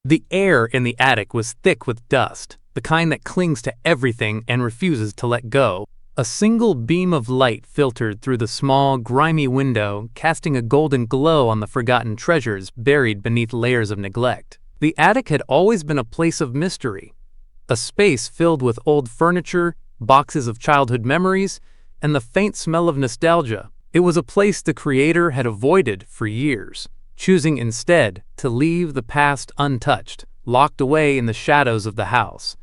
The air in the attic was thick with dust, the kind that clings to everything and refuses to let go. A single beam of light filtered through the small, grimy window, casting a golden glow on the forgotten treasures buried beneath layers of neglect. The attic had always been a place of mystery, a space filled with old furniture, boxes of childhood memories, and the faint smell of nostalgia. It was a place the creator had avoided for years, choosing instead to leave the past untouched, locked away in the shadows of the house.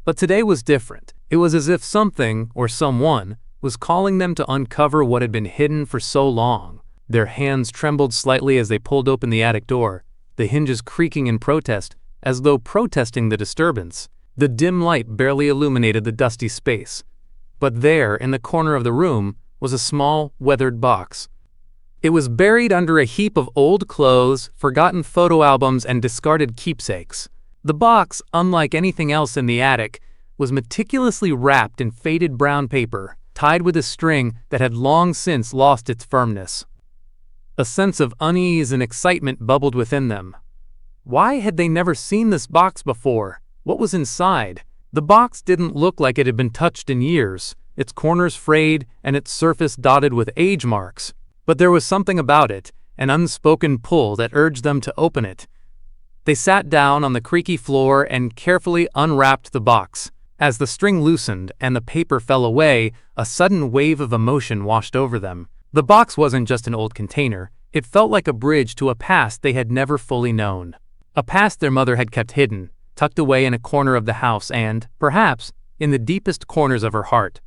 But today was different. It was as if something, or someone, was calling them to uncover what had been hidden for so long. Their hands trembled slightly as they pulled open the attic door, the hinges creaking in protest, as though protesting the disturbance. The dim light barely illuminated the dusty space. But there, in the corner of the room, was a small, weathered box. It was buried under a heap of old clothes, forgotten photo albums, and discarded keepsakes. The box, unlike anything else in the attic, was meticulously wrapped in faded brown paper, tied with a string that had long since lost its firmness. A sense of unease and excitement bubbled within them. Why had they never seen this box before? What was inside? The box didn't look like it had been touched in years, its corners frayed and its surface dotted with age marks. But there was something about it, an unspoken pull that urged them to open it. They sat down on the creaky floor and carefully unwrapped the box. As the string loosened and the paper fell away, a sudden wave of emotion washed over them. The box wasn't just an old container. It felt like a bridge to a past they had never fully known. A past their mother had kept hidden, tucked away in a corner of the house and, perhaps, in the deepest corners of her heart.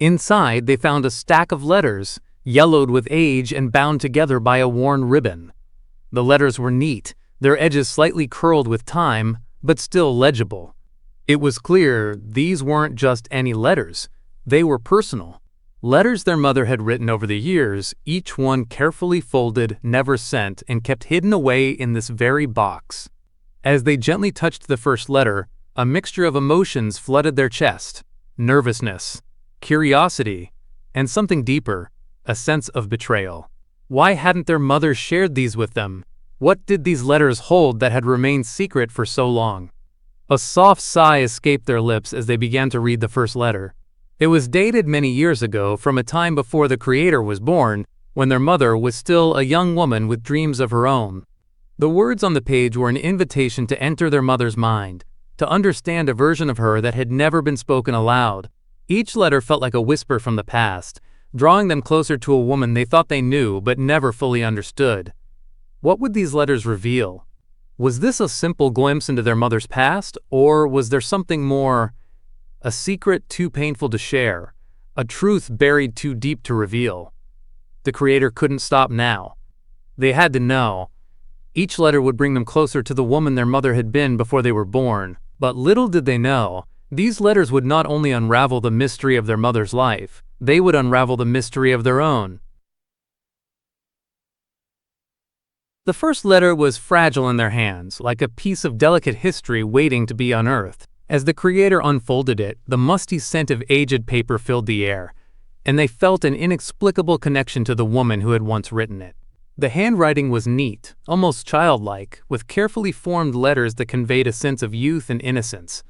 Inside, they found a stack of letters, yellowed with age and bound together by a worn ribbon. The letters were neat, their edges slightly curled with time, but still legible. It was clear these weren't just any letters. They were personal. Letters their mother had written over the years, each one carefully folded, never sent, and kept hidden away in this very box. As they gently touched the first letter, a mixture of emotions flooded their chest: nervousness, curiosity, and something deeper, a sense of betrayal. Why hadn't their mother shared these with them? What did these letters hold that had remained secret for so long? A soft sigh escaped their lips as they began to read the first letter. It was dated many years ago, from a time before the creator was born, when their mother was still a young woman with dreams of her own. The words on the page were an invitation to enter their mother's mind, to understand a version of her that had never been spoken aloud. Each letter felt like a whisper from the past, drawing them closer to a woman they thought they knew but never fully understood. What would these letters reveal? Was this a simple glimpse into their mother's past, or was there something more? A secret too painful to share, a truth buried too deep to reveal. The creator couldn't stop now. They had to know. Each letter would bring them closer to the woman their mother had been before they were born. But little did they know, these letters would not only unravel the mystery of their mother's life, they would unravel the mystery of their own. The first letter was fragile in their hands, like a piece of delicate history waiting to be unearthed. As the creator unfolded it, the musty scent of aged paper filled the air, and they felt an inexplicable connection to the woman who had once written it. The handwriting was neat, almost childlike, with carefully formed letters that conveyed a sense of youth and innocence.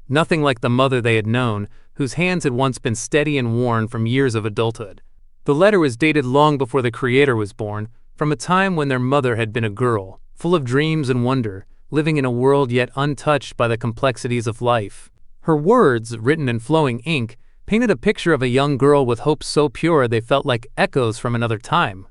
Nothing like the mother they had known, whose hands had once been steady and worn from years of adulthood. The letter was dated long before the creator was born, from a time when their mother had been a girl, full of dreams and wonder, living in a world yet untouched by the complexities of life. Her words, written in flowing ink, painted a picture of a young girl with hopes so pure they felt like echoes from another time.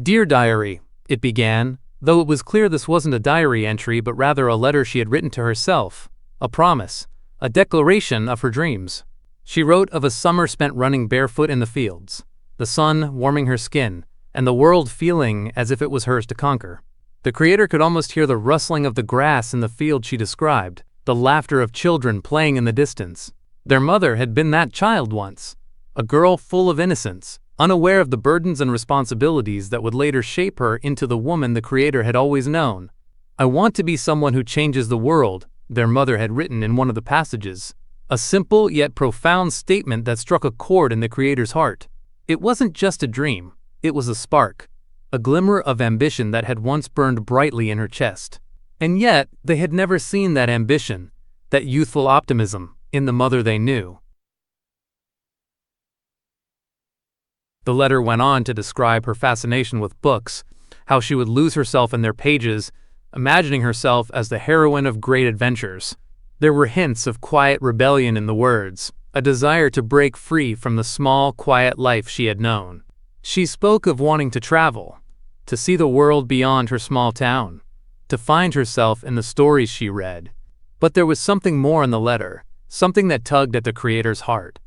"Dear Diary," it began, though it was clear this wasn't a diary entry but rather a letter she had written to herself, a promise, a declaration of her dreams. She wrote of a summer spent running barefoot in the fields, the sun warming her skin, and the world feeling as if it was hers to conquer. The creator could almost hear the rustling of the grass in the field she described, the laughter of children playing in the distance. Their mother had been that child once, a girl full of innocence, unaware of the burdens and responsibilities that would later shape her into the woman the creator had always known. "I want to be someone who changes the world," their mother had written in one of the passages. A simple yet profound statement that struck a chord in the creator's heart. It wasn't just a dream, it was a spark a glimmer of ambition that had once burned brightly in her chest. And yet, they had never seen that ambition, that youthful optimism, in the mother they knew. The letter went on to describe her fascination with books, how she would lose herself in their pages, imagining herself as the heroine of great adventures. There were hints of quiet rebellion in the words, a desire to break free from the small, quiet life she had known. She spoke of wanting to travel, to see the world beyond her small town, to find herself in the stories she read. But there was something more in the letter, something that tugged at the creator's heart.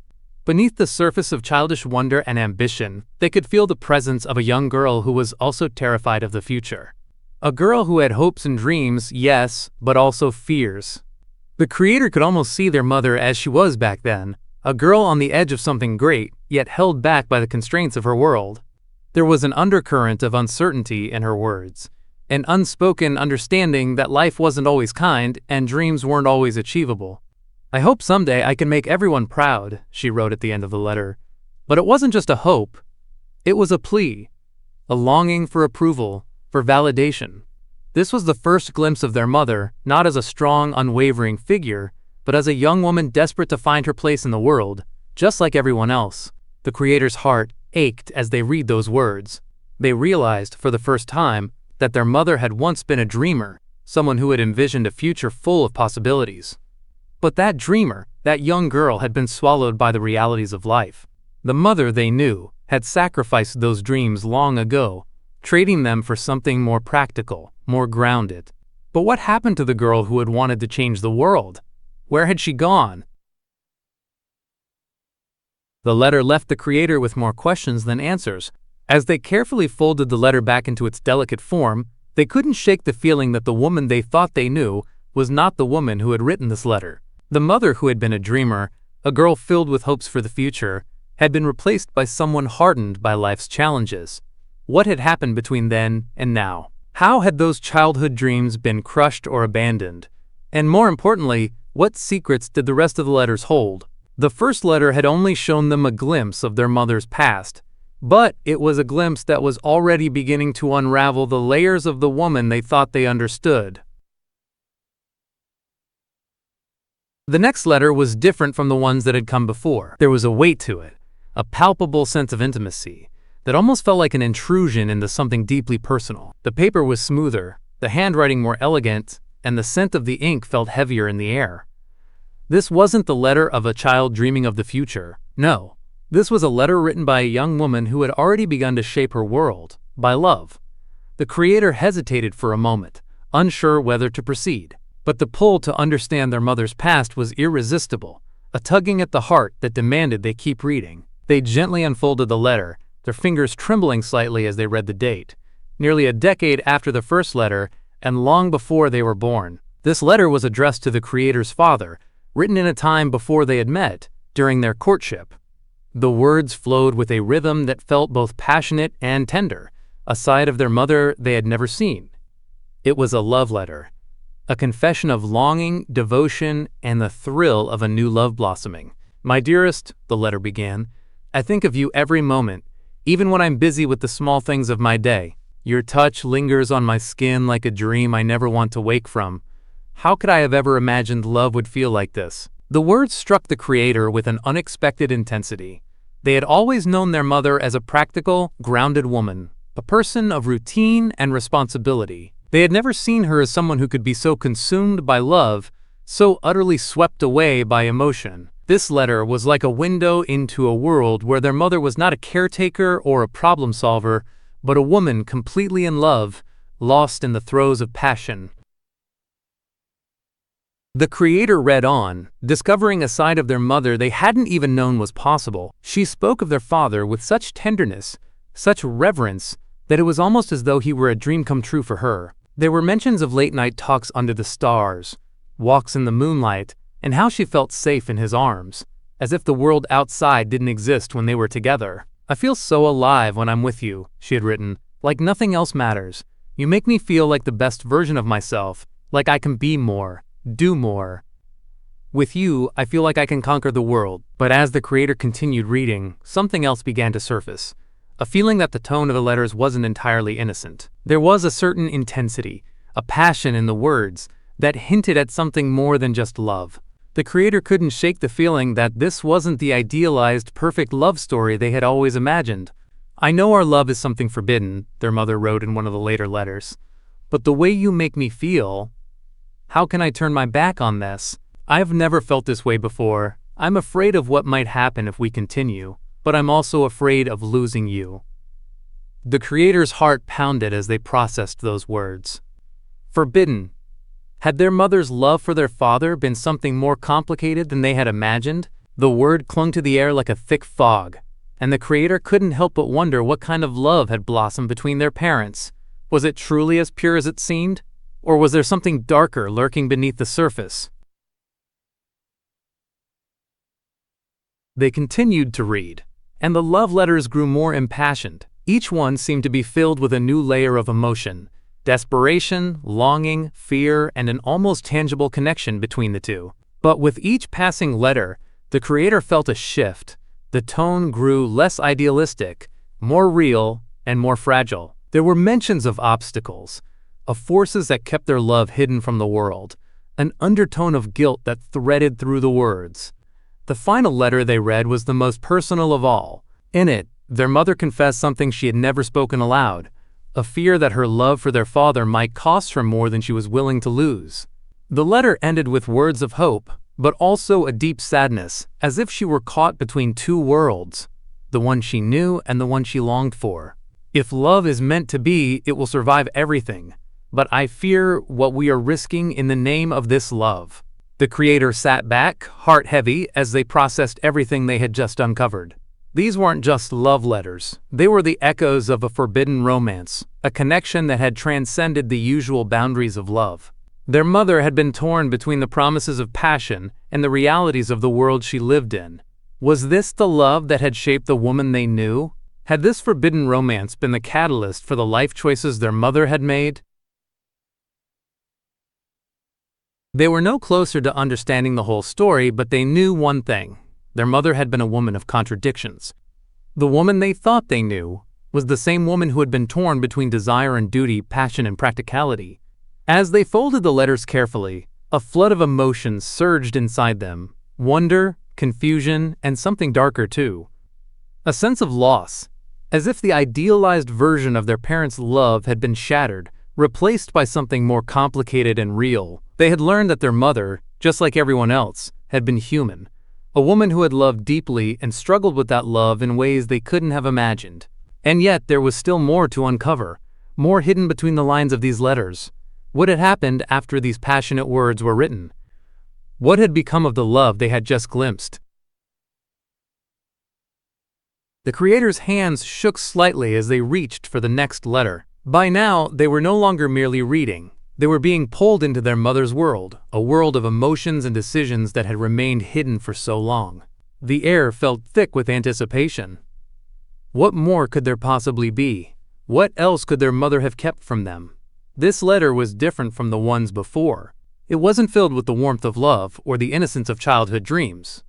Beneath the surface of childish wonder and ambition, they could feel the presence of a young girl who was also terrified of the future. A girl who had hopes and dreams, yes, but also fears. The creator could almost see their mother as she was back then, a girl on the edge of something great, yet held back by the constraints of her world. There was an undercurrent of uncertainty in her words, an unspoken understanding that life wasn't always kind and dreams weren't always achievable. "I hope someday I can make everyone proud," she wrote at the end of the letter. But it wasn't just a hope. It was a plea, a longing for approval, for validation. This was the first glimpse of their mother, not as a strong, unwavering figure, but as a young woman desperate to find her place in the world, just like everyone else. The creator's heart ached as they read those words. They realized, for the first time, that their mother had once been a dreamer, someone who had envisioned a future full of possibilities. But that dreamer, that young girl, had been swallowed by the realities of life. The mother they knew had sacrificed those dreams long ago, trading them for something more practical, more grounded. But what happened to the girl who had wanted to change the world? Where had she gone? The letter left the creator with more questions than answers. As they carefully folded the letter back into its delicate form, they couldn't shake the feeling that the woman they thought they knew was not the woman who had written this letter. The mother who had been a dreamer, a girl filled with hopes for the future, had been replaced by someone hardened by life's challenges. What had happened between then and now? How had those childhood dreams been crushed or abandoned? And more importantly, what secrets did the rest of the letters hold? The first letter had only shown them a glimpse of their mother's past, but it was a glimpse that was already beginning to unravel the layers of the woman they thought they understood. The next letter was different from the ones that had come before. There was a weight to it, a palpable sense of intimacy that almost felt like an intrusion into something deeply personal. The paper was smoother, the handwriting more elegant, and the scent of the ink felt heavier in the air. This wasn't the letter of a child dreaming of the future. No, this was a letter written by a young woman who had already begun to shape her world, by love. The creator hesitated for a moment, unsure whether to proceed. But the pull to understand their mother's past was irresistible, a tugging at the heart that demanded they keep reading. They gently unfolded the letter, their fingers trembling slightly as they read the date. Nearly a decade after the first letter, and long before they were born. This letter was addressed to the creator's father, written in a time before they had met, during their courtship. The words flowed with a rhythm that felt both passionate and tender, a side of their mother they had never seen. It was a love letter. A confession of longing, devotion, and the thrill of a new love blossoming. "My dearest," the letter began, "I think of you every moment, even when I'm busy with the small things of my day. Your touch lingers on my skin like a dream I never want to wake from. How could I have ever imagined love would feel like this?" The words struck the creator with an unexpected intensity. They had always known their mother as a practical, grounded woman, a person of routine and responsibility. They had never seen her as someone who could be so consumed by love, so utterly swept away by emotion. This letter was like a window into a world where their mother was not a caretaker or a problem solver, but a woman completely in love, lost in the throes of passion. The creator read on, discovering a side of their mother they hadn't even known was possible. She spoke of their father with such tenderness, such reverence, that it was almost as though he were a dream come true for her. There were mentions of late-night talks under the stars, walks in the moonlight, and how she felt safe in his arms, as if the world outside didn't exist when they were together. "I feel so alive when I'm with you," she had written, "like nothing else matters. You make me feel like the best version of myself, like I can be more, do more. With you, I feel like I can conquer the world." But as the creator continued reading, something else began to surface. a feeling that the tone of the letters wasn't entirely innocent. There was a certain intensity, a passion in the words, that hinted at something more than just love. The creator couldn't shake the feeling that this wasn't the idealized, perfect love story they had always imagined. "I know our love is something forbidden," their mother wrote in one of the later letters, "but the way you make me feel, how can I turn my back on this? I've never felt this way before. I'm afraid of what might happen if we continue, but I'm also afraid of losing you." The creator's heart pounded as they processed those words. Forbidden. Had their mother's love for their father been something more complicated than they had imagined? The word clung to the air like a thick fog, and the creator couldn't help but wonder what kind of love had blossomed between their parents. Was it truly as pure as it seemed? Or was there something darker lurking beneath the surface? They continued to read, and the love letters grew more impassioned. Each one seemed to be filled with a new layer of emotion. Desperation, longing, fear, and an almost tangible connection between the two. But with each passing letter, the creator felt a shift. The tone grew less idealistic, more real, and more fragile. There were mentions of obstacles, of forces that kept their love hidden from the world, an undertone of guilt that threaded through the words. The final letter they read was the most personal of all. In it, their mother confessed something she had never spoken aloud, a fear that her love for their father might cost her more than she was willing to lose. The letter ended with words of hope, but also a deep sadness, as if she were caught between two worlds, the one she knew and the one she longed for. "If love is meant to be, it will survive everything, but I fear what we are risking in the name of this love." The creator sat back, heart heavy, as they processed everything they had just uncovered. These weren't just love letters. They were the echoes of a forbidden romance, a connection that had transcended the usual boundaries of love. Their mother had been torn between the promises of passion and the realities of the world she lived in. Was this the love that had shaped the woman they knew? Had this forbidden romance been the catalyst for the life choices their mother had made? They were no closer to understanding the whole story, but they knew one thing. Their mother had been a woman of contradictions. The woman they thought they knew was the same woman who had been torn between desire and duty, passion and practicality. As they folded the letters carefully, a flood of emotions surged inside them. Wonder, confusion, and something darker too. A sense of loss, as if the idealized version of their parents' love had been shattered, replaced by something more complicated and real. They had learned that their mother, just like everyone else, had been human. A woman who had loved deeply and struggled with that love in ways they couldn't have imagined. And yet there was still more to uncover, more hidden between the lines of these letters. What had happened after these passionate words were written? What had become of the love they had just glimpsed? The creator's hands shook slightly as they reached for the next letter. By now, they were no longer merely reading. They were being pulled into their mother's world, a world of emotions and decisions that had remained hidden for so long. The air felt thick with anticipation. What more could there possibly be? What else could their mother have kept from them? This letter was different from the ones before. It wasn't filled with the warmth of love or the innocence of childhood dreams.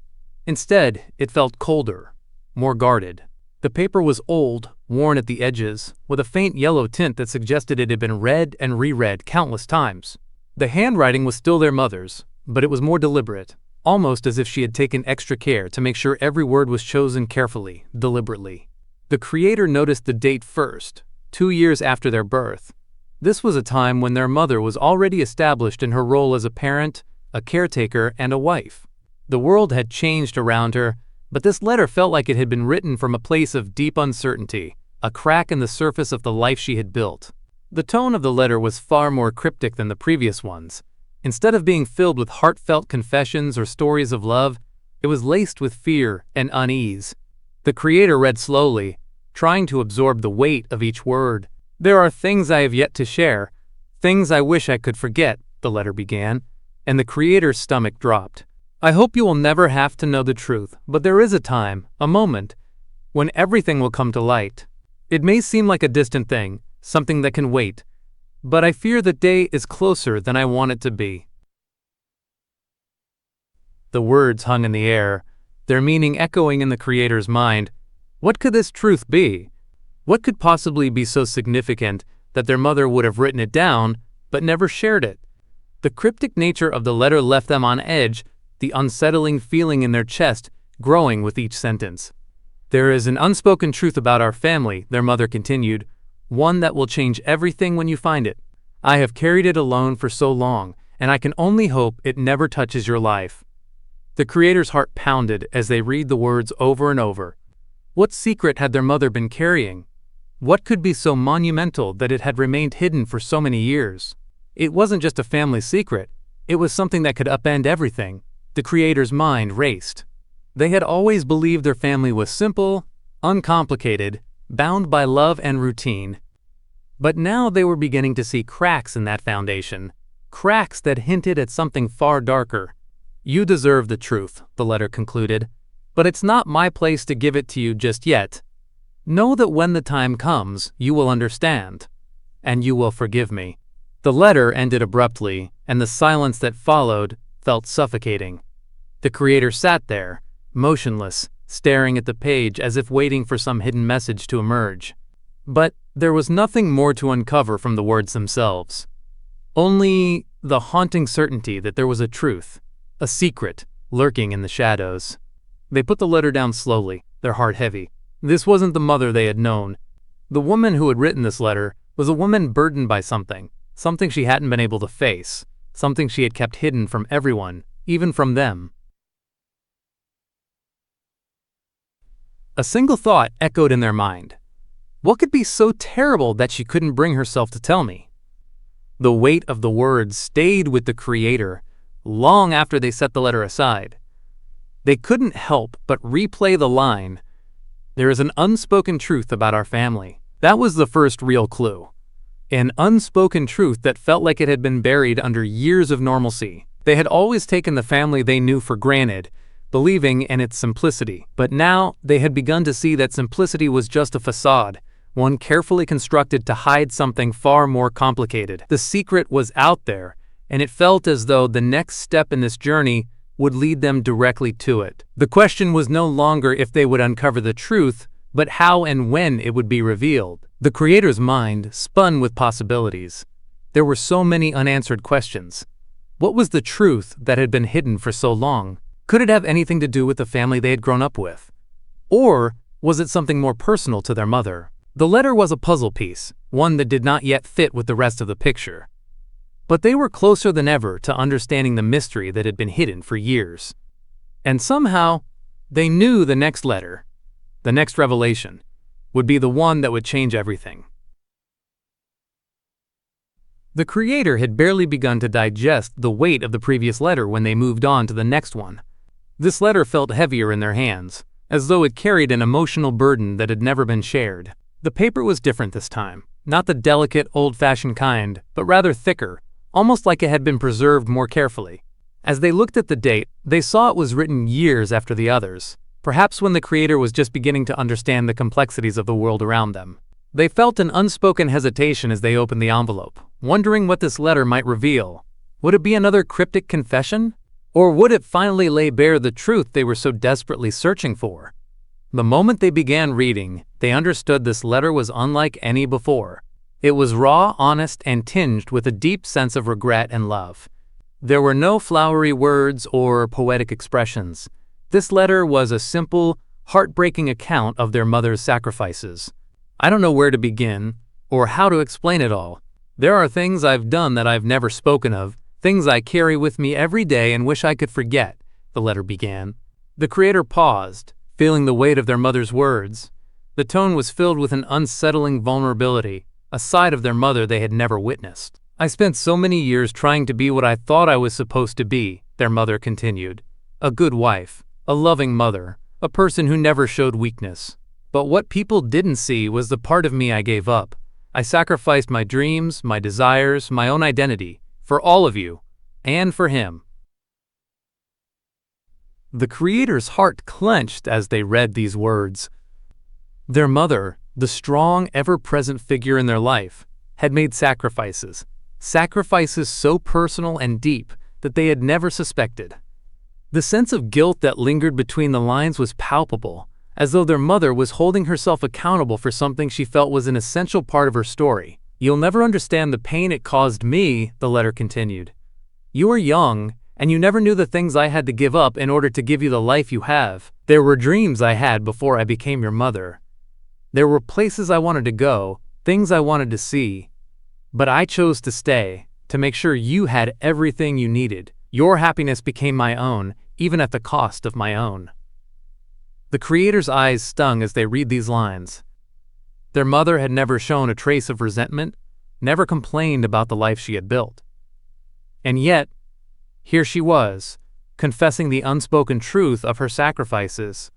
Instead, it felt colder, more guarded. The paper was old, worn at the edges, with a faint yellow tint that suggested it had been read and reread countless times. The handwriting was still their mother's, but it was more deliberate, almost as if she had taken extra care to make sure every word was chosen carefully, deliberately. The creator noticed the date first, 2 years after their birth. This was a time when their mother was already established in her role as a parent, a caretaker, and a wife. The world had changed around her, but this letter felt like it had been written from a place of deep uncertainty, a crack in the surface of the life she had built. The tone of the letter was far more cryptic than the previous ones. Instead of being filled with heartfelt confessions or stories of love, it was laced with fear and unease. The creator read slowly, trying to absorb the weight of each word. "There are things I have yet to share, things I wish I could forget," the letter began, and the creator's stomach dropped. "I hope you will never have to know the truth, but there is a time, a moment, when everything will come to light. It may seem like a distant thing, something that can wait, but I fear the day is closer than I want it to be." The words hung in the air, their meaning echoing in the creator's mind. What could this truth be? What could possibly be so significant that their mother would have written it down but never shared it? The cryptic nature of the letter left them on edge, the unsettling feeling in their chest growing with each sentence. "There is an unspoken truth about our family," their mother continued, "one that will change everything when you find it. I have carried it alone for so long, and I can only hope it never touches your life." The creator's heart pounded as they read the words over and over. What secret had their mother been carrying? What could be so monumental that it had remained hidden for so many years? It wasn't just a family secret, it was something that could upend everything. The creator's mind raced. They had always believed their family was simple, uncomplicated, bound by love and routine. But now they were beginning to see cracks in that foundation, cracks that hinted at something far darker. "You deserve the truth," the letter concluded, "but it's not my place to give it to you just yet. Know that when the time comes, you will understand, and you will forgive me." The letter ended abruptly, and the silence that followed felt suffocating. The creator sat there, motionless, staring at the page as if waiting for some hidden message to emerge. But there was nothing more to uncover from the words themselves. Only the haunting certainty that there was a truth, a secret, lurking in the shadows. They put the letter down slowly, their heart heavy. This wasn't the mother they had known. The woman who had written this letter was a woman burdened by something she hadn't been able to face, something she had kept hidden from everyone, even from them. A single thought echoed in their mind. What could be so terrible that she couldn't bring herself to tell me? The weight of the words stayed with the creator long after they set the letter aside. They couldn't help but replay the line, "There is an unspoken truth about our family." That was the first real clue. An unspoken truth that felt like it had been buried under years of normalcy. They had always taken the family they knew for granted, believing in its simplicity. But now they had begun to see that simplicity was just a facade, one carefully constructed to hide something far more complicated. The secret was out there, and it felt as though the next step in this journey would lead them directly to it. The question was no longer if they would uncover the truth, but how and when it would be revealed. The creator's mind spun with possibilities. There were so many unanswered questions. What was the truth that had been hidden for so long? Could it have anything to do with the family they had grown up with? Or was it something more personal to their mother? The letter was a puzzle piece, one that did not yet fit with the rest of the picture. But they were closer than ever to understanding the mystery that had been hidden for years. And somehow, they knew the next letter, the next revelation, would be the one that would change everything. The creator had barely begun to digest the weight of the previous letter when they moved on to the next one. This letter felt heavier in their hands, as though it carried an emotional burden that had never been shared. The paper was different this time, not the delicate, old-fashioned kind, but rather thicker, almost like it had been preserved more carefully. As they looked at the date, they saw it was written years after the others, perhaps when the creator was just beginning to understand the complexities of the world around them. They felt an unspoken hesitation as they opened the envelope, wondering what this letter might reveal. Would it be another cryptic confession? Or would it finally lay bare the truth they were so desperately searching for? The moment they began reading, they understood this letter was unlike any before. It was raw, honest, and tinged with a deep sense of regret and love. There were no flowery words or poetic expressions. This letter was a simple, heartbreaking account of their mother's sacrifices. "I don't know where to begin, or how to explain it all. There are things I've done that I've never spoken of, things I carry with me every day and wish I could forget," the letter began. The creator paused, feeling the weight of their mother's words. The tone was filled with an unsettling vulnerability, a side of their mother they had never witnessed. "I spent so many years trying to be what I thought I was supposed to be," their mother continued. "A good wife, a loving mother, a person who never showed weakness. But what people didn't see was the part of me I gave up. I sacrificed my dreams, my desires, my own identity, for all of you, and for him." The creator's heart clenched as they read these words. Their mother, the strong, ever-present figure in their life, had made sacrifices so personal and deep that they had never suspected. The sense of guilt that lingered between the lines was palpable, as though their mother was holding herself accountable for something she felt was an essential part of her story. "You'll never understand the pain it caused me," the letter continued. "You were young, and you never knew the things I had to give up in order to give you the life you have. There were dreams I had before I became your mother. There were places I wanted to go, things I wanted to see. But I chose to stay, to make sure you had everything you needed. Your happiness became my own, even at the cost of my own." The creator's eyes stung as they read these lines. Their mother had never shown a trace of resentment, never complained about the life she had built. And yet, here she was, confessing the unspoken truth of her sacrifices.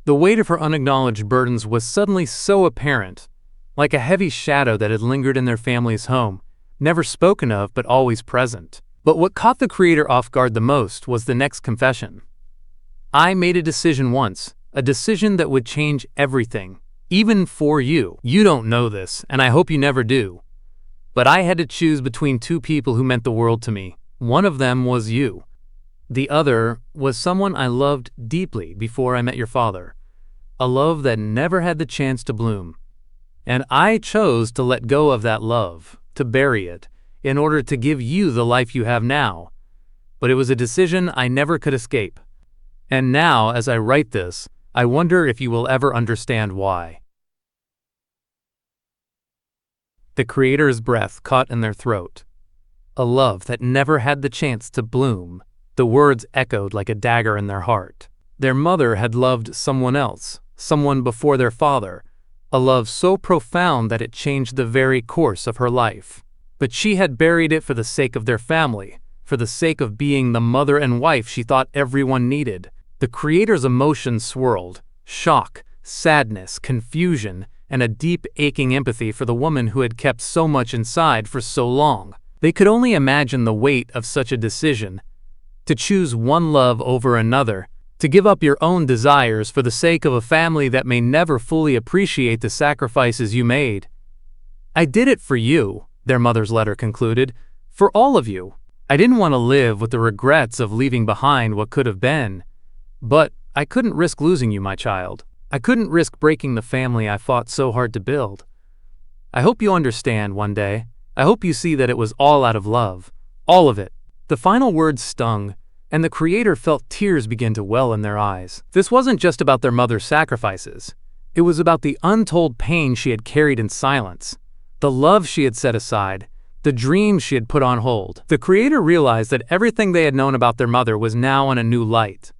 The weight of her unacknowledged burdens was suddenly so apparent, like a heavy shadow that had lingered in their family's home, never spoken of but always present. But what caught the creator off guard the most was the next confession. "I made a decision once, a decision that would change everything, even for you. You don't know this, and I hope you never do. But I had to choose between two people who meant the world to me. One of them was you. The other was someone I loved deeply before I met your father, a love that never had the chance to bloom. And I chose to let go of that love, to bury it, in order to give you the life you have now. But it was a decision I never could escape. And now, as I write this, I wonder if you will ever understand why." The creator's breath caught in their throat. A love that never had the chance to bloom. The words echoed like a dagger in their heart. Their mother had loved someone else, someone before their father, a love so profound that it changed the very course of her life. But she had buried it for the sake of their family, for the sake of being the mother and wife she thought everyone needed. The creator's emotions swirled: shock, sadness, confusion, and a deep, aching empathy for the woman who had kept so much inside for so long. They could only imagine the weight of such a decision. To choose one love over another, to give up your own desires for the sake of a family that may never fully appreciate the sacrifices you made. "I did it for you," their mother's letter concluded, "for all of you. I didn't want to live with the regrets of leaving behind what could have been. But I couldn't risk losing you, my child. I couldn't risk breaking the family I fought so hard to build. I hope you understand one day. I hope you see that it was all out of love. All of it." The final words stung, and the creator felt tears begin to well in their eyes. This wasn't just about their mother's sacrifices. It was about the untold pain she had carried in silence, the love she had set aside, the dreams she had put on hold. The creator realized that everything they had known about their mother was now in a new light.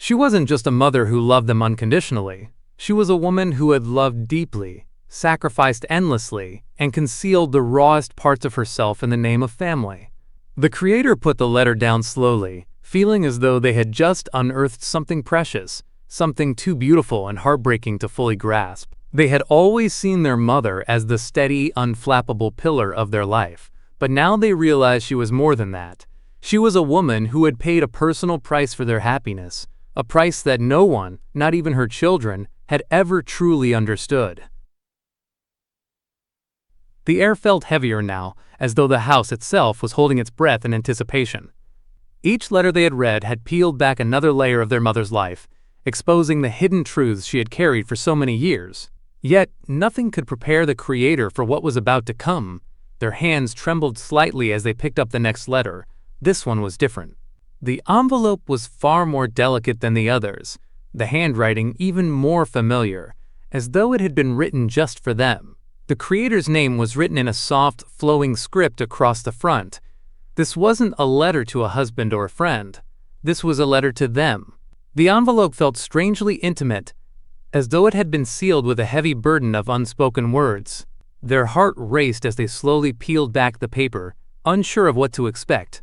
She wasn't just a mother who loved them unconditionally. She was a woman who had loved deeply, sacrificed endlessly, and concealed the rawest parts of herself in the name of family. The creator put the letter down slowly, feeling as though they had just unearthed something precious, something too beautiful and heartbreaking to fully grasp. They had always seen their mother as the steady, unflappable pillar of their life, but now they realized she was more than that. She was a woman who had paid a personal price for their happiness, a price that no one, not even her children, had ever truly understood. The air felt heavier now, as though the house itself was holding its breath in anticipation. Each letter they had read had peeled back another layer of their mother's life, exposing the hidden truths she had carried for so many years. Yet, nothing could prepare the creator for what was about to come. Their hands trembled slightly as they picked up the next letter. This one was different. The envelope was far more delicate than the others, the handwriting even more familiar, as though it had been written just for them. The creator's name was written in a soft, flowing script across the front. This wasn't a letter to a husband or a friend. This was a letter to them. The envelope felt strangely intimate, as though it had been sealed with a heavy burden of unspoken words. Their heart raced as they slowly peeled back the paper, unsure of what to expect.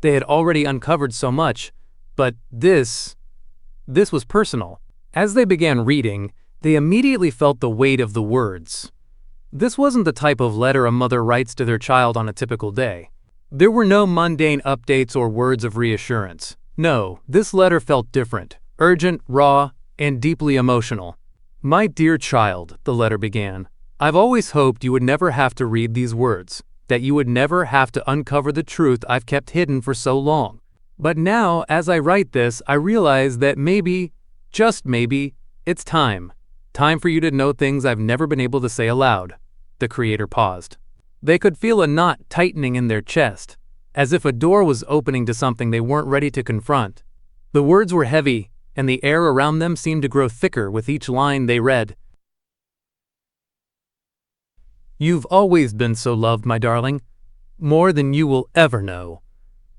They had already uncovered so much, but this was personal. As they began reading, they immediately felt the weight of the words. This wasn't the type of letter a mother writes to their child on a typical day. There were no mundane updates or words of reassurance. No, this letter felt different, urgent, raw, and deeply emotional. "My dear child," the letter began, "I've always hoped you would never have to read these words, that you would never have to uncover the truth I've kept hidden for so long. But now, as I write this, I realize that maybe, just maybe, It's time. Time for you to know things I've never been able to say aloud. The creator paused. They could feel a knot tightening in their chest, as if a door was opening to something they weren't ready to confront. The words were heavy, and the air around them seemed to grow thicker with each line they read. You've always been so loved, my darling, more than you will ever know.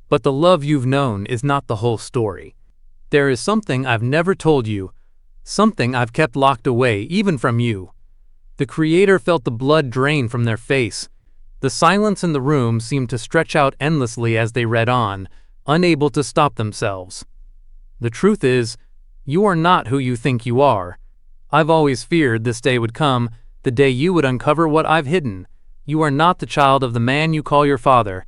But the love you've known is not the whole story. There is something I've never told you, something I've kept locked away even from you. The creator felt the blood drain from their face. The silence in the room seemed to stretch out endlessly as they read on, unable to stop themselves. The truth is, you are not who you think you are. I've always feared this day would come, the day you would uncover what I've hidden. You are not the child of the man you call your father.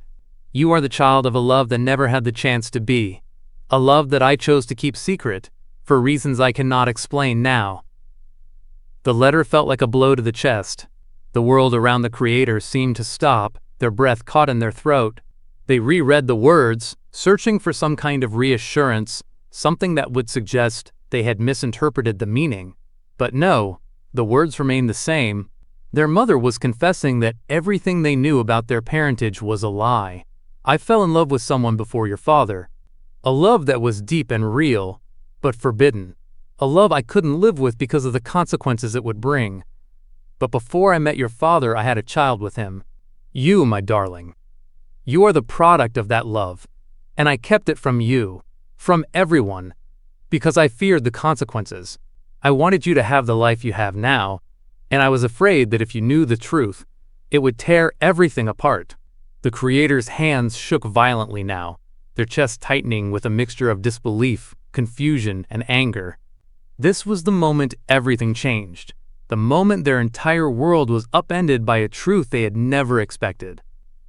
You are the child of a love that never had the chance to be. A love that I chose to keep secret, for reasons I cannot explain now. The letter felt like a blow to the chest. The world around the creator seemed to stop, their breath caught in their throat. They reread the words, searching for some kind of reassurance, something that would suggest they had misinterpreted the meaning. But no, the words remained the same. Their mother was confessing that everything they knew about their parentage was a lie. I fell in love with someone before your father. A love that was deep and real, but forbidden. A love I couldn't live with because of the consequences it would bring. But before I met your father, I had a child with him. You, my darling. You are the product of that love, and I kept it from you, from everyone, because I feared the consequences. I wanted you to have the life you have now, and I was afraid that if you knew the truth, it would tear everything apart. The creator's hands shook violently now, their chest tightening with a mixture of disbelief, confusion, and anger. This was the moment everything changed, the moment their entire world was upended by a truth they had never expected.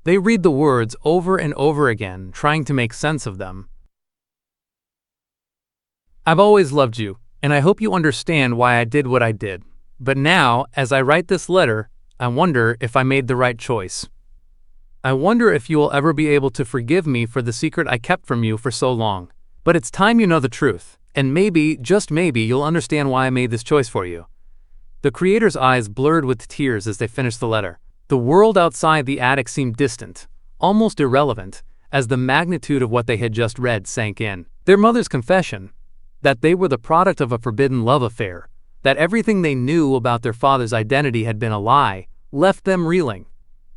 They read the words over and over again, trying to make sense of them. I've always loved you, and I hope you understand why I did what I did. But now, as I write this letter, I wonder if I made the right choice. I wonder if you will ever be able to forgive me for the secret I kept from you for so long. But it's time you know the truth, and maybe, just maybe, you'll understand why I made this choice for you. The creator's eyes blurred with tears as they finished the letter. The world outside the attic seemed distant, almost irrelevant, as the magnitude of what they had just read sank in. Their mother's confession, that they were the product of a forbidden love affair, that everything they knew about their father's identity had been a lie, left them reeling.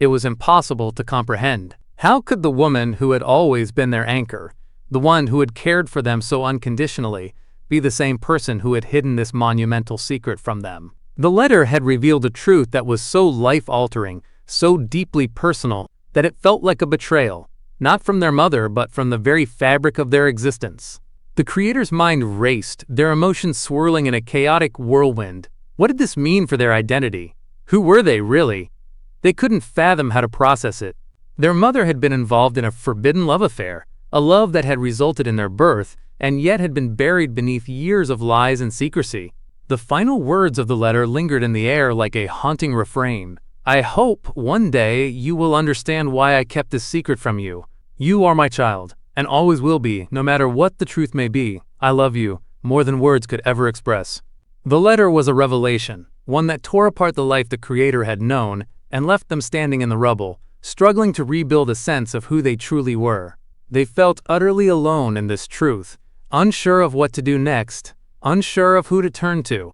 It was impossible to comprehend. How could the woman who had always been their anchor, the one who had cared for them so unconditionally, be the same person who had hidden this monumental secret from them? The letter had revealed a truth that was so life-altering, so deeply personal, that it felt like a betrayal, not from their mother but from the very fabric of their existence. The creator's mind raced, their emotions swirling in a chaotic whirlwind. What did this mean for their identity? Who were they, really? They couldn't fathom how to process it. Their mother had been involved in a forbidden love affair, a love that had resulted in their birth, and yet had been buried beneath years of lies and secrecy. The final words of the letter lingered in the air like a haunting refrain. I hope one day you will understand why I kept this secret from you. You are my child, and always will be, no matter what the truth may be. I love you, more than words could ever express. The letter was a revelation, one that tore apart the life the creator had known, and left them standing in the rubble, struggling to rebuild a sense of who they truly were. They felt utterly alone in this truth, unsure of what to do next, unsure of who to turn to.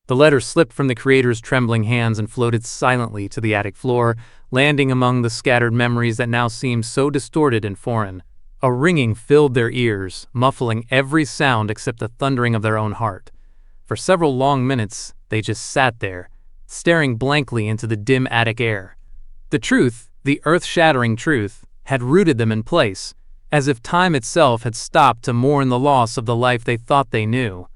The letter slipped from the creator's trembling hands and floated silently to the attic floor, landing among the scattered memories that now seemed so distorted and foreign. A ringing filled their ears, muffling every sound except the thundering of their own heart. For several long minutes, they just sat there, staring blankly into the dim attic air. The truth, the earth-shattering truth, had rooted them in place, as if time itself had stopped to mourn the loss of the life they thought they knew.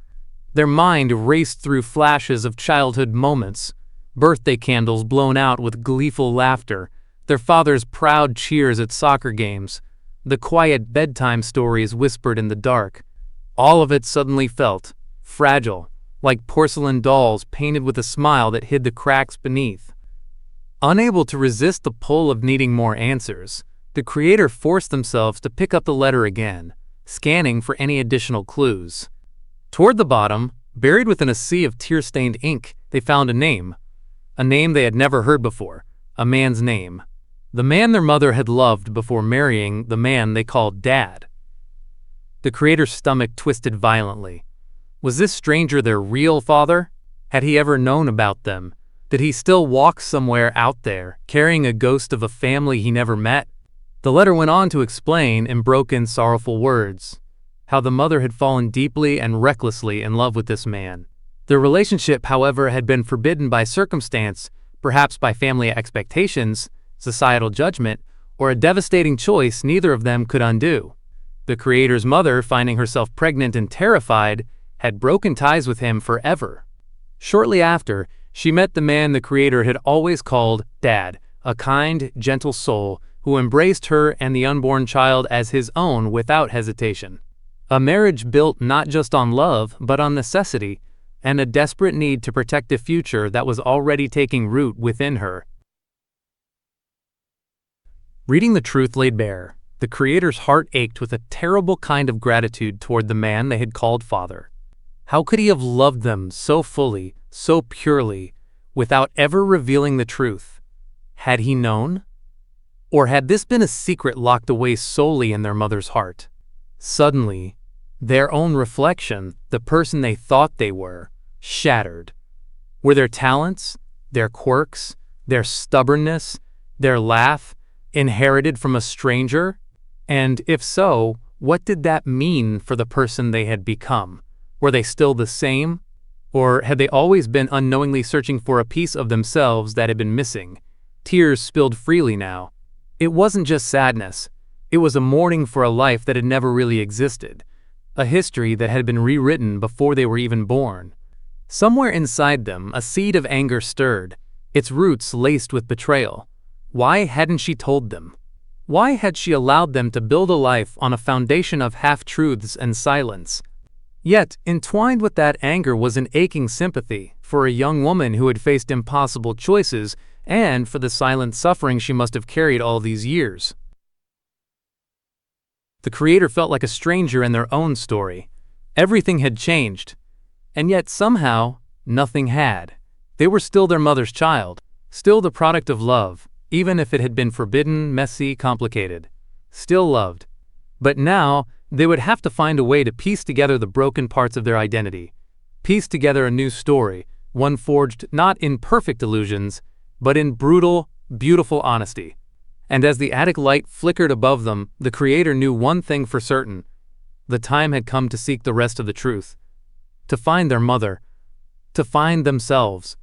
Their mind raced through flashes of childhood moments, birthday candles blown out with gleeful laughter, their father's proud cheers at soccer games, the quiet bedtime stories whispered in the dark. All of it suddenly felt fragile, like porcelain dolls painted with a smile that hid the cracks beneath. Unable to resist the pull of needing more answers, the creator forced themselves to pick up the letter again, scanning for any additional clues. Toward the bottom, buried within a sea of tear-stained ink, they found a name they had never heard before, a man's name. The man their mother had loved before marrying the man they called Dad. The creator's stomach twisted violently. Was this stranger their real father? Had he ever known about them? Did he still walk somewhere out there, carrying a ghost of a family he never met? The letter went on to explain in broken, sorrowful words how the mother had fallen deeply and recklessly in love with this man. Their relationship, however, had been forbidden by circumstance, perhaps by family expectations, societal judgment, or a devastating choice neither of them could undo. The creator's mother, finding herself pregnant and terrified, had broken ties with him forever. Shortly after, she met the man the creator had always called Dad, a kind, gentle soul who embraced her and the unborn child as his own without hesitation. A marriage built not just on love, but on necessity, and a desperate need to protect a future that was already taking root within her. Reading the truth laid bare, the creator's heart ached with a terrible kind of gratitude toward the man they had called father. How could he have loved them so fully, so purely, without ever revealing the truth? Had he known? Or had this been a secret locked away solely in their mother's heart? Suddenly, their own reflection, the person they thought they were, shattered. Were their talents, their quirks, their stubbornness, their laugh, inherited from a stranger? And if so, what did that mean for the person they had become? Were they still the same? Or had they always been unknowingly searching for a piece of themselves that had been missing? Tears spilled freely now. It wasn't just sadness. It was a mourning for a life that had never really existed, a history that had been rewritten before they were even born. Somewhere inside them, a seed of anger stirred, its roots laced with betrayal. Why hadn't she told them? Why had she allowed them to build a life on a foundation of half-truths and silence? Yet, entwined with that anger was an aching sympathy for a young woman who had faced impossible choices and for the silent suffering she must have carried all these years. The creator felt like a stranger in their own story. Everything had changed, and yet somehow, nothing had. They were still their mother's child, still the product of love, even if it had been forbidden, messy, complicated. Still loved. But now, they would have to find a way to piece together the broken parts of their identity, piece together a new story, one forged not in perfect illusions, but in brutal, beautiful honesty. And as the attic light flickered above them, the creator knew one thing for certain. The time had come to seek the rest of the truth, to find their mother, to find themselves.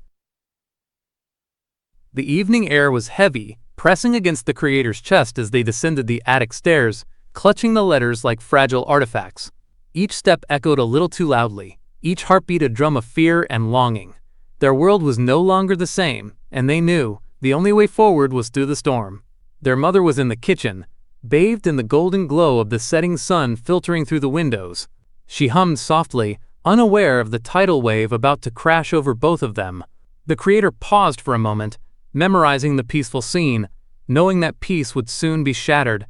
The evening air was heavy, pressing against the creator's chest as they descended the attic stairs, clutching the letters like fragile artifacts. Each step echoed a little too loudly, each heartbeat a drum of fear and longing. Their world was no longer the same, and they knew the only way forward was through the storm. Their mother was in the kitchen, bathed in the golden glow of the setting sun filtering through the windows. She hummed softly, unaware of the tidal wave about to crash over both of them. The creator paused for a moment, memorizing the peaceful scene, knowing that peace would soon be shattered.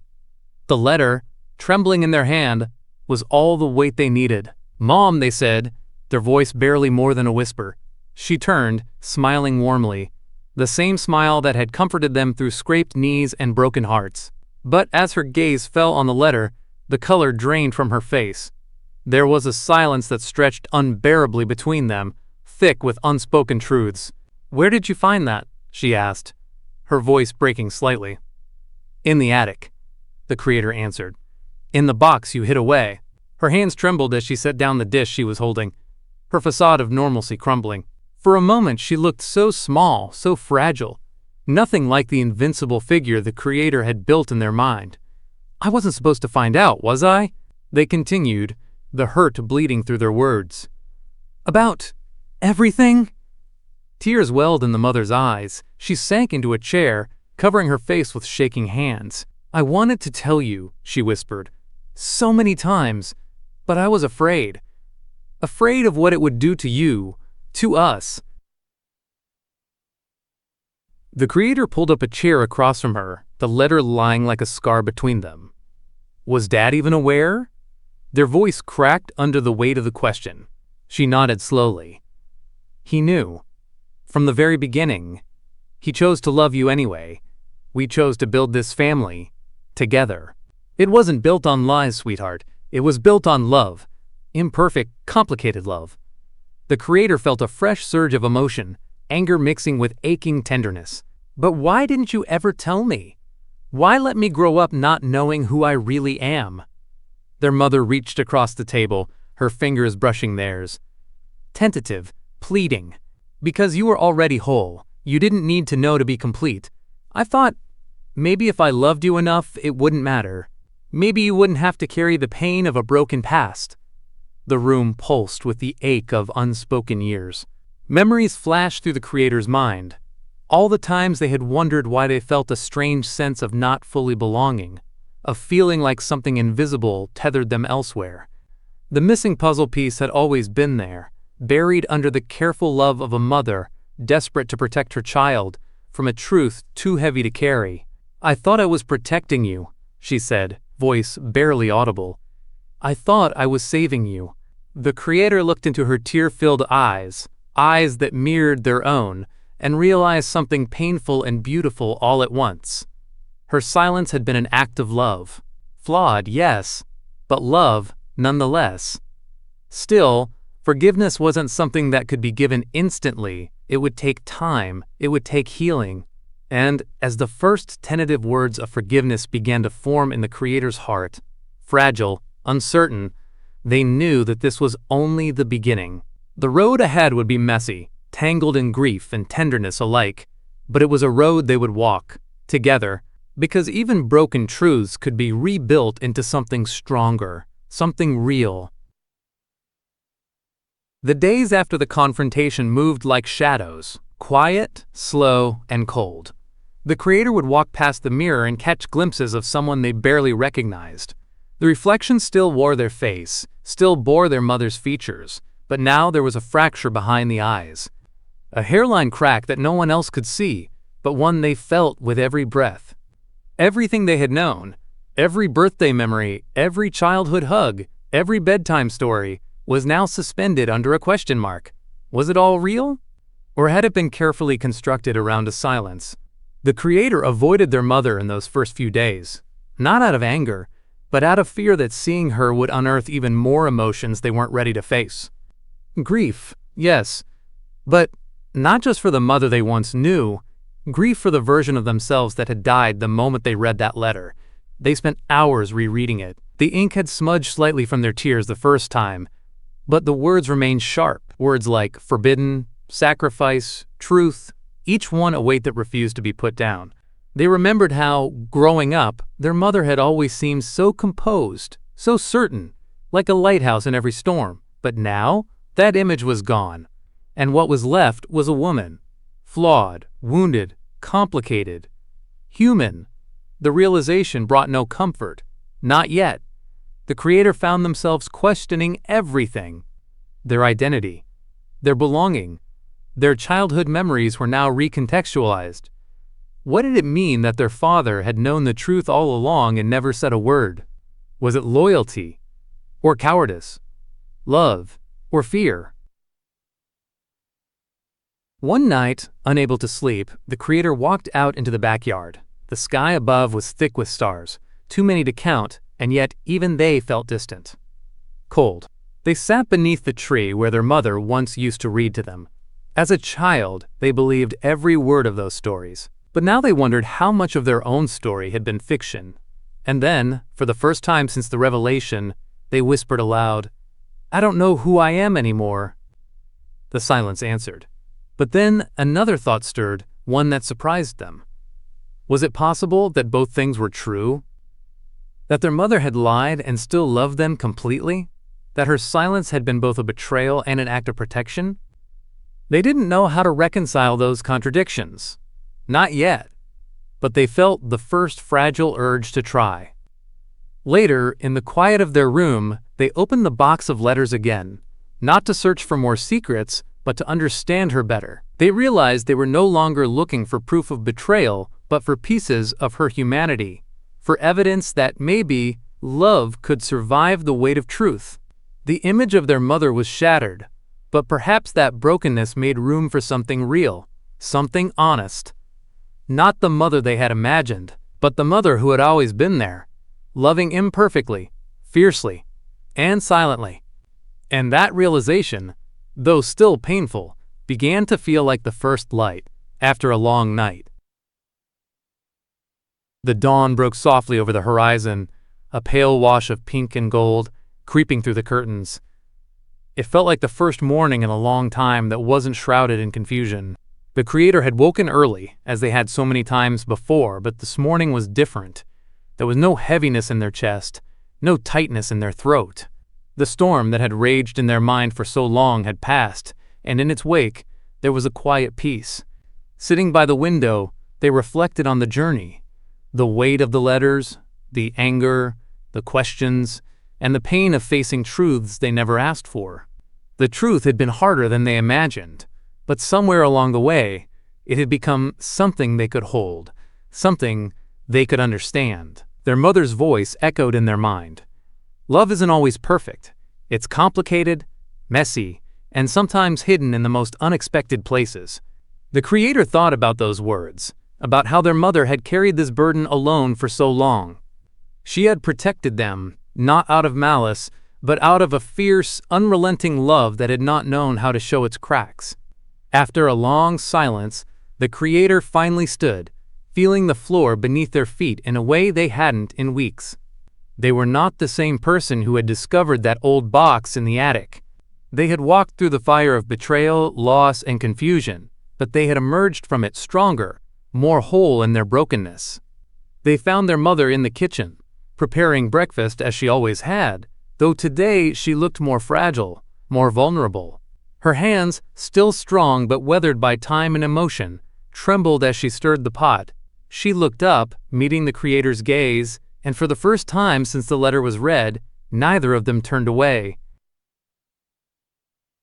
The letter, trembling in their hand, was all the weight they needed. "Mom," they said, their voice barely more than a whisper. She turned, smiling warmly, the same smile that had comforted them through scraped knees and broken hearts. But as her gaze fell on the letter, the color drained from her face. There was a silence that stretched unbearably between them, thick with unspoken truths. "Where did you find that?" she asked, her voice breaking slightly. "In the attic," the creator answered. "In the box you hid away." Her hands trembled as she set down the dish she was holding, her facade of normalcy crumbling. For a moment she looked so small, so fragile, nothing like the invincible figure the creator had built in their mind. "I wasn't supposed to find out, was I?" they continued, the hurt bleeding through their words. "About everything?" Tears welled in the mother's eyes. She sank into a chair, covering her face with shaking hands. "I wanted to tell you," she whispered, "so many times, but I was afraid. Afraid of what it would do to you, to us." The creator pulled up a chair across from her, the letter lying like a scar between them. Was Dad even aware? Their voice cracked under the weight of the question. She nodded slowly. He knew. From the very beginning. He chose to love you anyway. We chose to build this family. Together. It wasn't built on lies, sweetheart. It was built on love. Imperfect, complicated love. The creator felt a fresh surge of emotion, anger mixing with aching tenderness. But why didn't you ever tell me? Why let me grow up not knowing who I really am? Their mother reached across the table, her fingers brushing theirs. Tentative, pleading. Because you were already whole, you didn't need to know to be complete. I thought, maybe if I loved you enough, it wouldn't matter. Maybe you wouldn't have to carry the pain of a broken past. The room pulsed with the ache of unspoken years. Memories flashed through the creator's mind. All the times they had wondered why they felt a strange sense of not fully belonging, of feeling like something invisible tethered them elsewhere. The missing puzzle piece had always been there, buried under the careful love of a mother, desperate to protect her child from a truth too heavy to carry. I thought I was protecting you, she said, voice barely audible. I thought I was saving you. The creator looked into her tear-filled eyes, eyes that mirrored their own, and realized something painful and beautiful all at once. Her silence had been an act of love. Flawed, yes, but love nonetheless. Still, forgiveness wasn't something that could be given instantly. It would take time, it would take healing. And as the first tentative words of forgiveness began to form in the creator's heart, fragile, uncertain, they knew that this was only the beginning. The road ahead would be messy, tangled in grief and tenderness alike, but it was a road they would walk, together, because even broken truths could be rebuilt into something stronger, something real. The days after the confrontation moved like shadows, quiet, slow, and cold. The creator would walk past the mirror and catch glimpses of someone they barely recognized. The reflection still wore their face, still bore their mother's features, but now there was a fracture behind the eyes. A hairline crack that no one else could see, but one they felt with every breath. Everything they had known, every birthday memory, every childhood hug, every bedtime story, was now suspended under a question mark. Was it all real? Or had it been carefully constructed around a silence? The creator avoided their mother in those first few days, not out of anger, but out of fear that seeing her would unearth even more emotions they weren't ready to face. Grief, yes, but not just for the mother they once knew, grief for the version of themselves that had died the moment they read that letter. They spent hours rereading it. The ink had smudged slightly from their tears the first time, but the words remained sharp, words like forbidden, sacrifice, truth, each one a weight that refused to be put down. They remembered how, growing up, their mother had always seemed so composed, so certain, like a lighthouse in every storm. But now, that image was gone, and what was left was a woman, flawed, wounded, complicated, human. The realization brought no comfort. Not yet. The creator found themselves questioning everything. Their identity, their belonging, their childhood memories were now recontextualized. What did it mean that their father had known the truth all along and never said a word? Was it loyalty? Or cowardice? Love? Or fear? One night, unable to sleep, the creator walked out into the backyard. The sky above was thick with stars, too many to count, and yet even they felt distant. Cold. They sat beneath the tree where their mother once used to read to them. As a child, they believed every word of those stories. But now they wondered how much of their own story had been fiction. And then, for the first time since the revelation, they whispered aloud, "I don't know who I am anymore." The silence answered. But then another thought stirred, one that surprised them. Was it possible that both things were true? That their mother had lied and still loved them completely? That her silence had been both a betrayal and an act of protection? They didn't know how to reconcile those contradictions. Not yet. But they felt the first fragile urge to try. Later, in the quiet of their room, they opened the box of letters again, not to search for more secrets, but to understand her better. They realized they were no longer looking for proof of betrayal, but for pieces of her humanity, for evidence that maybe love could survive the weight of truth. The image of their mother was shattered, But perhaps that brokenness made room for something real, something honest. Not the mother they had imagined, but the mother who had always been there, loving imperfectly, fiercely, and silently. And that realization, though still painful, began to feel like the first light after a long night. The dawn broke softly over the horizon, a pale wash of pink and gold creeping through the curtains. It felt like the first morning in a long time that wasn't shrouded in confusion. The creator had woken early, as they had so many times before, but this morning was different. There was no heaviness in their chest, no tightness in their throat. The storm that had raged in their mind for so long had passed, and in its wake, there was a quiet peace. Sitting by the window, they reflected on the journey, the weight of the letters, the anger, the questions, and the pain of facing truths they never asked for. The truth had been harder than they imagined, but somewhere along the way, it had become something they could hold, something they could understand. Their mother's voice echoed in their mind. Love isn't always perfect. It's complicated, messy, and sometimes hidden in the most unexpected places. The creator thought about those words, about how their mother had carried this burden alone for so long. She had protected them, not out of malice, but out of a fierce, unrelenting love that had not known how to show its cracks. After a long silence, the creator finally stood, feeling the floor beneath their feet in a way they hadn't in weeks. They were not the same person who had discovered that old box in the attic. They had walked through the fire of betrayal, loss, and confusion, but they had emerged from it stronger, more whole in their brokenness. They found their mother in the kitchen, preparing breakfast as she always had, though today she looked more fragile, more vulnerable. Her hands, still strong but weathered by time and emotion, trembled as she stirred the pot. She looked up, meeting the creator's gaze, and for the first time since the letter was read, neither of them turned away.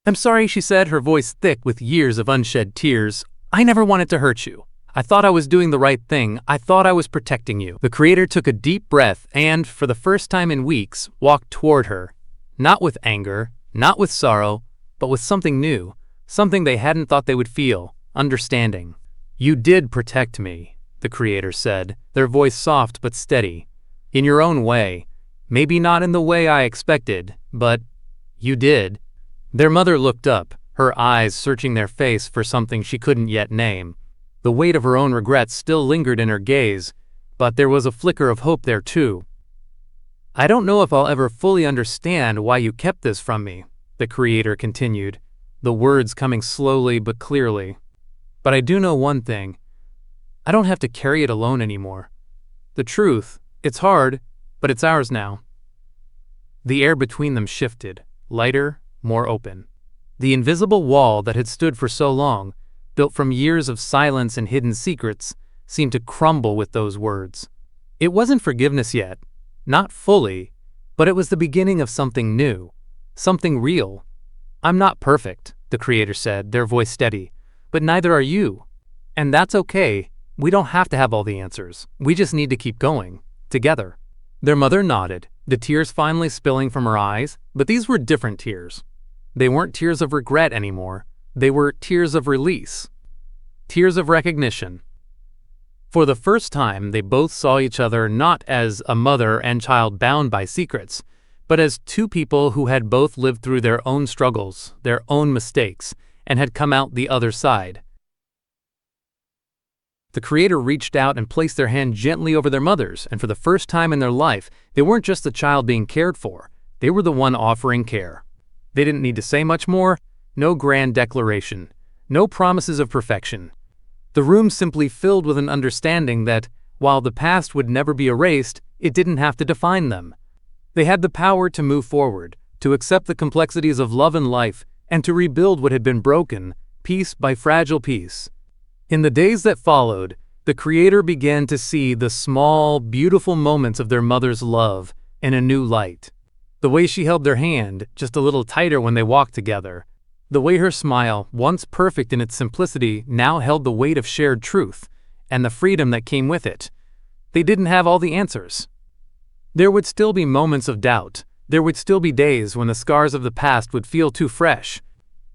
"I'm sorry," she said, her voice thick with years of unshed tears. "I never wanted to hurt you. I thought I was doing the right thing. I thought I was protecting you." The creator took a deep breath and, for the first time in weeks, walked toward her. Not with anger, not with sorrow, but with something new, something they hadn't thought they would feel, understanding. "You did protect me," the creator said, their voice soft but steady. "In your own way. Maybe not in the way I expected, but you did." Their mother looked up, her eyes searching their face for something she couldn't yet name. The weight of her own regrets still lingered in her gaze, but there was a flicker of hope there too. "I don't know if I'll ever fully understand why you kept this from me," the creator continued, the words coming slowly but clearly. "But I do know one thing. I don't have to carry it alone anymore. The truth, it's hard, but it's ours now." The air between them shifted, lighter, more open. The invisible wall that had stood for so long, built from years of silence and hidden secrets, seemed to crumble with those words. It wasn't forgiveness yet, not fully, but it was the beginning of something new, something real. "I'm not perfect," the creator said, their voice steady, "but neither are you. And that's okay. We don't have to have all the answers. We just need to keep going, together." Their mother nodded, the tears finally spilling from her eyes, but these were different tears. They weren't tears of regret anymore. They were tears of release, tears of recognition. For the first time, they both saw each other not as a mother and child bound by secrets, but as two people who had both lived through their own struggles, their own mistakes, and had come out the other side. The creator reached out and placed their hand gently over their mother's, and for the first time in their life, they weren't just the child being cared for, they were the one offering care. They didn't need to say much more, no grand declaration, no promises of perfection. The room simply filled with an understanding that, while the past would never be erased, it didn't have to define them. They had the power to move forward, to accept the complexities of love and life, and to rebuild what had been broken, piece by fragile piece. In the days that followed, the creator began to see the small, beautiful moments of their mother's love in a new light. The way she held their hand, just a little tighter when they walked together. The way her smile, once perfect in its simplicity, now held the weight of shared truth, and the freedom that came with it. They didn't have all the answers. There would still be moments of doubt. There would still be days when the scars of the past would feel too fresh.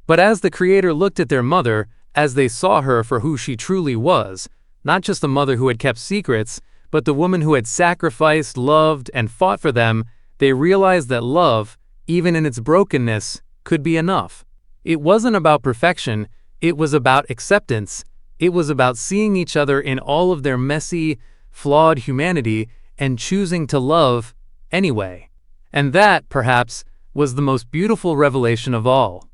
But as the Creator looked at their mother, as they saw her for who she truly was, not just the mother who had kept secrets, but the woman who had sacrificed, loved, and fought for them, they realized that love, even in its brokenness, could be enough. It wasn't about perfection, it was about acceptance. It was about seeing each other in all of their messy, flawed humanity and choosing to love anyway. And that, perhaps, was the most beautiful revelation of all.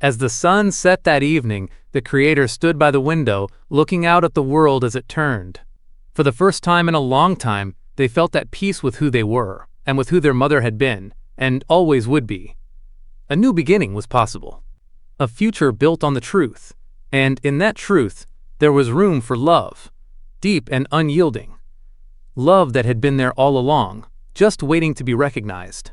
As the sun set that evening, the Creator stood by the window, looking out at the world as it turned. For the first time in a long time, they felt at peace with who they were, and with who their mother had been, and always would be. A new beginning was possible. A future built on the truth. And in that truth, there was room for love, deep and unyielding. Love that had been there all along, just waiting to be recognized.